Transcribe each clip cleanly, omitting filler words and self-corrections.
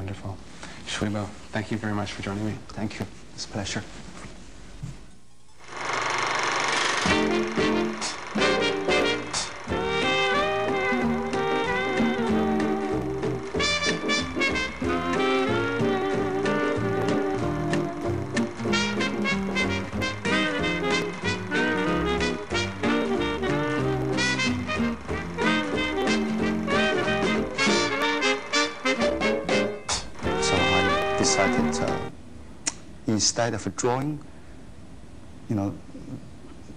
Wonderful. Scuitto, thank you very much for joining me. Thank you. It's a pleasure. Decided instead of drawing,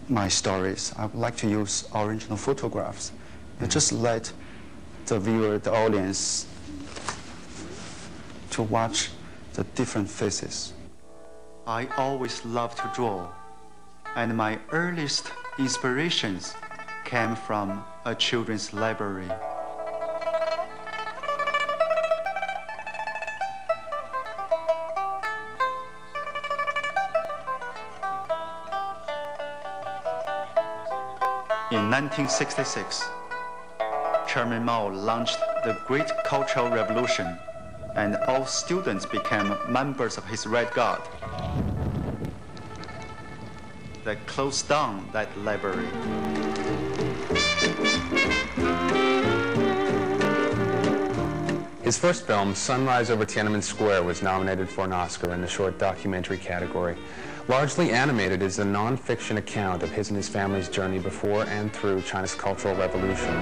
my stories, I would like to use original photographs. And just let the viewer, the audience, to watch the different faces. I always loved to draw, and my earliest inspirations came from a children's library. In 1966, Chairman Mao launched the Great Cultural Revolution, and all students became members of his Red Guard. They closed down that library. His first film, Sunrise over Tiananmen Square, was nominated for an Oscar in the short documentary category. Largely animated, is a non-fiction account of his and his family's journey before and through China's Cultural Revolution.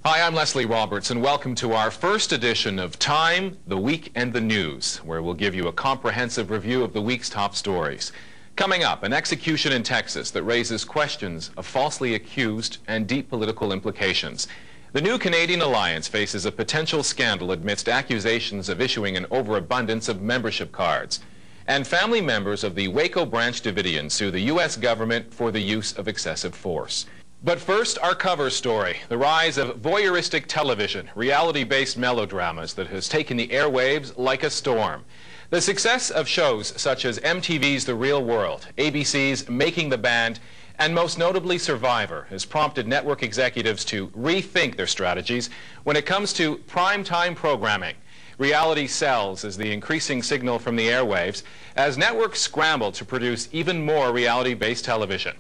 Hi, I'm Leslie Roberts, and welcome to our first edition of Time, the Week, and the News, where we'll give you a comprehensive review of the week's top stories. Coming up, an execution in Texas that raises questions of falsely accused and deep political implications. The new Canadian alliance faces a potential scandal amidst accusations of issuing an overabundance of membership cards. And family members of the Waco Branch Davidians sue the U.S. government for the use of excessive force. But first, our cover story, the rise of voyeuristic television, reality-based melodramas that has taken the airwaves like a storm. The success of shows such as MTV's The Real World, ABC's Making the Band, and most notably Survivor has prompted network executives to rethink their strategies when it comes to prime-time programming. Reality sells as the increasing signal from the airwaves as networks scramble to produce even more reality-based television.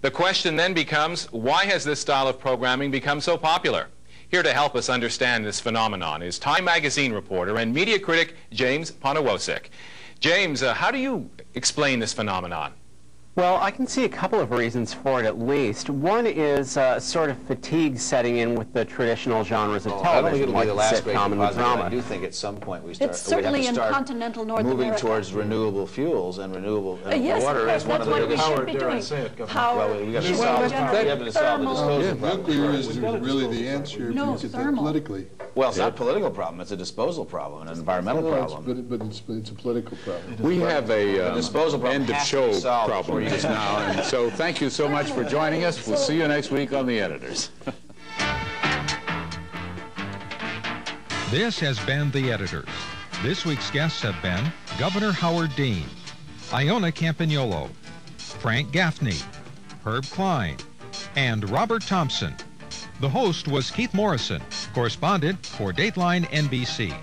The question then becomes, why has this style of programming become so popular? Here to help us understand this phenomenon is Time magazine reporter and media critic James Ponowosik. James, how do you explain this phenomenon? Well, I can see a couple of reasons for it, at least. One is sort of fatigue setting in with the traditional genres of television, like sitcom and drama. I do think at some point we have to start moving towards renewable fuels and renewable water is one of the biggest. Power, dare I say it, well, we have to solve the disposal problem. Nuclear is really the answer if you look at that politically. Well, it's not a political problem; it's a disposal problem, an environmental problem. But it's a political problem. We have a disposal problem end of show problem just now, and so thank you so much for joining us. We'll see you next week on The Editors. This has been The Editors. This week's guests have been Governor Howard Dean, Iona Campagnolo, Frank Gaffney, Herb Klein, and Robert Thompson. The host was Keith Morrison, correspondent for Dateline NBC.